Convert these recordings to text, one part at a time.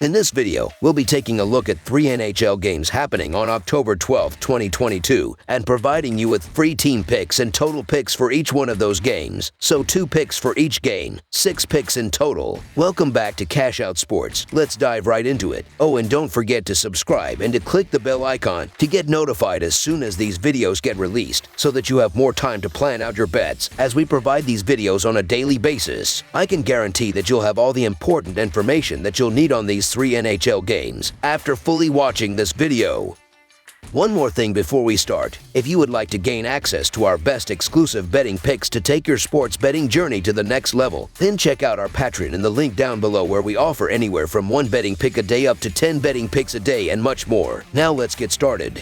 In this video, we'll be taking a look at 3 NHL games happening on October 12, 2022, and providing you with free team picks and total picks for each one of those games. So 2 picks for each game, 6 picks in total. Welcome back to Cash Out Sports. Let's dive right into it. Oh, and don't forget to subscribe and to click the bell icon to get notified as soon as these videos get released, so that you have more time to plan out your bets as we provide these videos on a daily basis. I can guarantee that you'll have all the important information that you'll need on these 3 NHL games after fully watching this video. One more thing before we start. If you would like to gain access to our best exclusive betting picks to take your sports betting journey to the next level, then check out our Patreon in the link down below, where we offer anywhere from 1 betting pick a day up to 10 betting picks a day and much more. Now let's get started.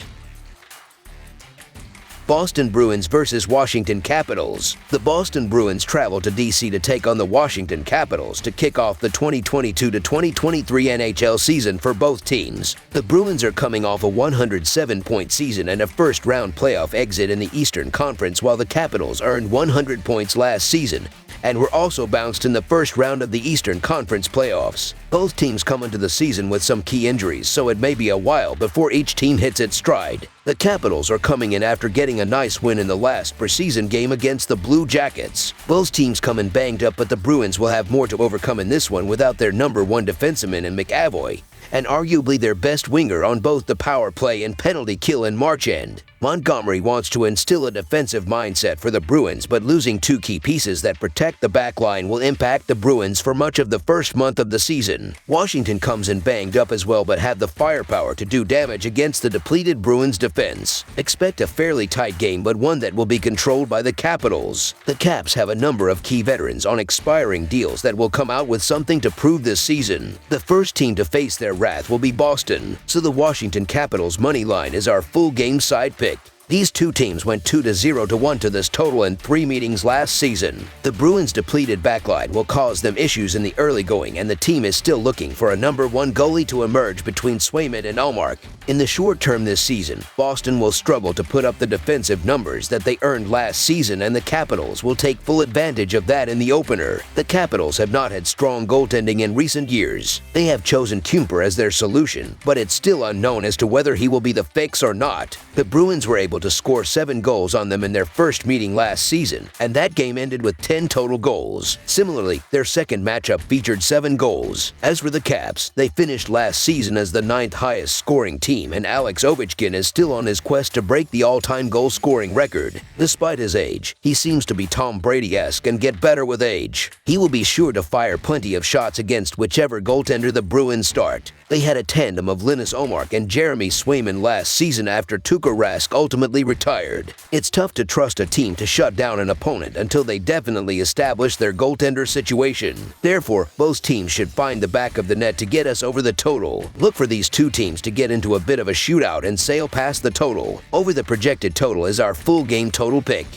Boston Bruins versus Washington Capitals. The Boston Bruins travel to D.C. to take on the Washington Capitals to kick off the 2022-2023 NHL season for both teams. The Bruins are coming off a 107-point season and a first-round playoff exit in the Eastern Conference, while the Capitals earned 100 points last season and were also bounced in the first round of the Eastern Conference playoffs. Both teams come into the season with some key injuries, so it may be a while before each team hits its stride. The Capitals are coming in after getting a nice win in the last preseason game against the Blue Jackets. Both teams come in banged up, but the Bruins will have more to overcome in this one without their number 1 defenseman in McAvoy, and arguably their best winger on both the power play and penalty kill in Marchand. Montgomery wants to instill a defensive mindset for the Bruins, but losing 2 key pieces that protect the back line will impact the Bruins for much of the first month of the season. Washington comes in banged up as well, but have the firepower to do damage against the depleted Bruins defense. Expect a fairly tight game, but one that will be controlled by the Capitals. The Caps have a number of key veterans on expiring deals that will come out with something to prove this season. The first team to face their wrath will be Boston, so the Washington Capitals money line is our full game side pick. These 2 teams went 2-0-1 to this total in 3 meetings last season. The Bruins' depleted backline will cause them issues in the early going, and the team is still looking for a number 1 goalie to emerge between Swayman and Ullmark. In the short term this season, Boston will struggle to put up the defensive numbers that they earned last season, and the Capitals will take full advantage of that in the opener. The Capitals have not had strong goaltending in recent years. They have chosen Kuemper as their solution, but it's still unknown as to whether he will be the fix or not. The Bruins were able to score 7 goals on them in their first meeting last season, and that game ended with 10 total goals. Similarly, their second matchup featured 7 goals. As for the Caps, they finished last season as the 9th highest scoring team, and Alex Ovechkin is still on his quest to break the all-time goal-scoring record. Despite his age, he seems to be Tom Brady-esque and get better with age. He will be sure to fire plenty of shots against whichever goaltender the Bruins start. They had a tandem of Linus Ullmark and Jeremy Swayman last season after Tuukka Rask ultimately retired. It's tough to trust a team to shut down an opponent until they definitely establish their goaltender situation. Therefore, both teams should find the back of the net to get us over the total. Look for these 2 teams to get into a bit of a shootout and sail past the total. Over the projected total is our full game total pick.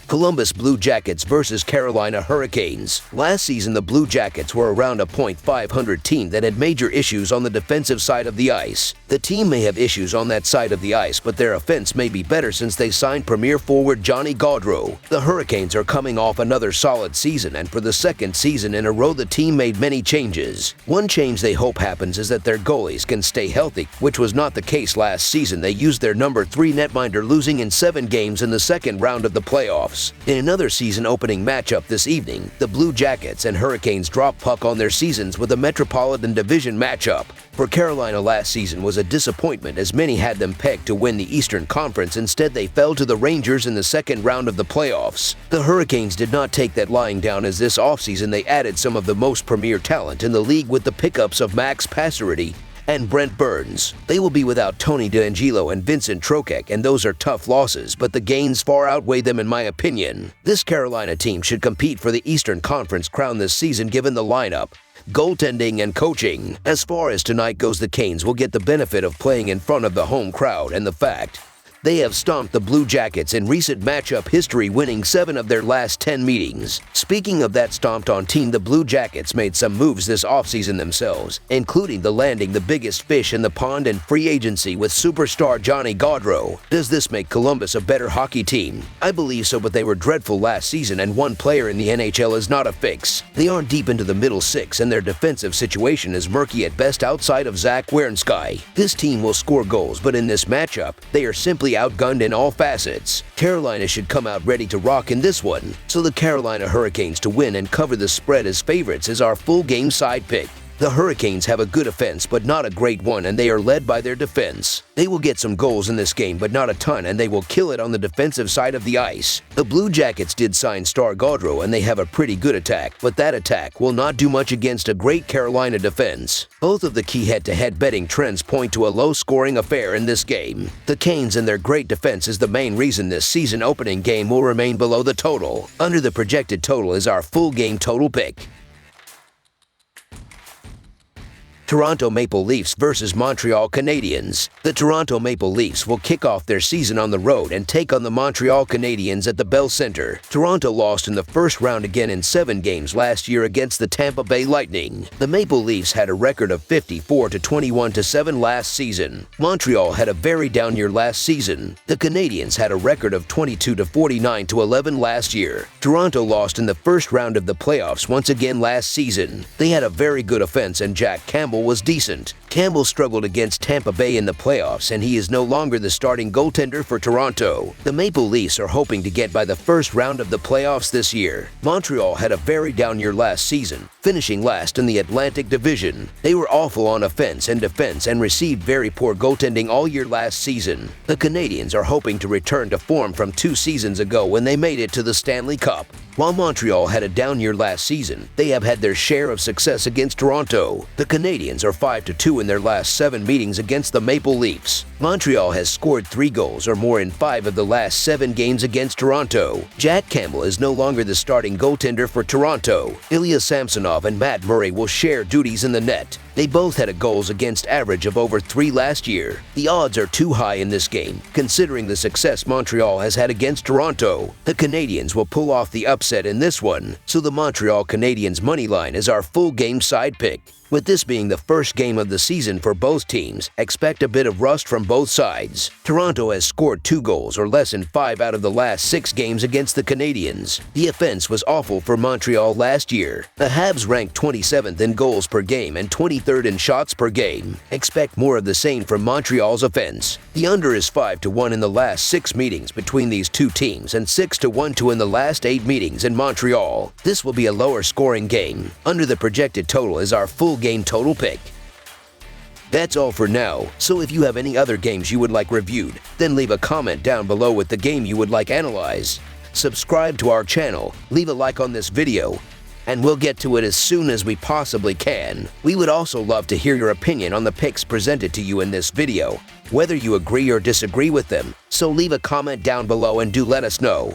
Columbus Blue Jackets versus Carolina Hurricanes. Last season, the Blue Jackets were around a .500 team that had major issues on the defensive side of the ice. The team may have issues on that side of the ice, but their offense may be better since they signed premier forward Johnny Gaudreau. The Hurricanes are coming off another solid season, and for the 2nd season in a row, the team made many changes. One change they hope happens is that their goalies can stay healthy, which was not the case last season. They used their number 3 netminder, losing in 7 games in the second round of the playoffs. In another season-opening matchup this evening, the Blue Jackets and Hurricanes drop puck on their seasons with a Metropolitan Division matchup. For Carolina, last season was a disappointment, as many had them pegged to win the Eastern Conference. Instead, they fell to the Rangers in the second round of the playoffs. The Hurricanes did not take that lying down, as this offseason they added some of the most premier talent in the league with the pickups of Max Pacioretty and Brent Burns. They will be without Tony DeAngelo and Vincent Trocheck, and those are tough losses, but the gains far outweigh them in my opinion. This Carolina team should compete for the Eastern Conference crown this season given the lineup, goaltending, and coaching. As far as tonight goes, the Canes will get the benefit of playing in front of the home crowd and the fact They have stomped the Blue Jackets in recent matchup history, winning 7 of their last 10 meetings. Speaking of that stomped on team, the Blue Jackets made some moves this offseason themselves, including the landing the biggest fish in the pond in free agency with superstar Johnny Gaudreau. Does this make Columbus a better hockey team? I believe so, but they were dreadful last season, and one player in the NHL is not a fix. They aren't deep into the middle six, and their defensive situation is murky at best outside of Zach Werenski. This team will score goals, but in this matchup, they are simply outgunned in all facets. Carolina should come out ready to rock in this one, so the Carolina Hurricanes to win and cover the spread as favorites is our full game side pick. The Hurricanes have a good offense, but not a great one, and they are led by their defense. They will get some goals in this game, but not a ton, and they will kill it on the defensive side of the ice. The Blue Jackets did sign star Gaudreau, and they have a pretty good attack, but that attack will not do much against a great Carolina defense. Both of the key head-to-head betting trends point to a low-scoring affair in this game. The Canes and their great defense is the main reason this season opening game will remain below the total. Under the projected total is our full game total pick. Toronto Maple Leafs versus Montreal Canadiens. The Toronto Maple Leafs will kick off their season on the road and take on the Montreal Canadiens at the Bell Center. Toronto lost in the first round again in 7 games last year against the Tampa Bay Lightning. The Maple Leafs had a record of 54-21-7 last season. Montreal had a very down year last season. The Canadiens had a record of 22-49-11 last year. Toronto lost in the first round of the playoffs once again last season. They had a very good offense, and Jack Campbell was decent. Campbell struggled against Tampa Bay in the playoffs, and he is no longer the starting goaltender for Toronto. The Maple Leafs are hoping to get by the first round of the playoffs this year. Montreal had a very down year last season, finishing last in the Atlantic Division. They were awful on offense and defense and received very poor goaltending all year last season. The Canadiens are hoping to return to form from 2 seasons ago when they made it to the Stanley Cup. While Montreal had a down year last season, they have had their share of success against Toronto. The Canadiens are 5-2 in their last 7 meetings against the Maple Leafs. Montreal has scored 3 goals or more in 5 of the last 7 games against Toronto. Jack Campbell is no longer the starting goaltender for Toronto. Ilya Samsonov and Matt Murray will share duties in the net. They both had a goals against average of over 3 last year. The odds are too high in this game, considering the success Montreal has had against Toronto. The Canadiens will pull off the upset in this one, so the Montreal Canadiens money line is our full game side pick. With this being the first game of the season for both teams, expect a bit of rust from both sides. Toronto has scored 2 goals or less in 5 out of the last 6 games against the Canadiens. The offense was awful for Montreal last year. The Habs ranked 27th in goals per game and 23rd in shots per game. Expect more of the same from Montreal's offense. The under is 5-1 in the last 6 meetings between these two teams and 6-1 in the last 8 meetings in Montreal. This will be a lower scoring game. Under the projected total is our full game total pick. That's all for now, so if you have any other games you would like reviewed, then leave a comment down below with the game you would like analyzed. Subscribe to our channel, leave a like on this video, and we'll get to it as soon as we possibly can. We would also love to hear your opinion on the picks presented to you in this video, whether you agree or disagree with them, so leave a comment down below and do let us know.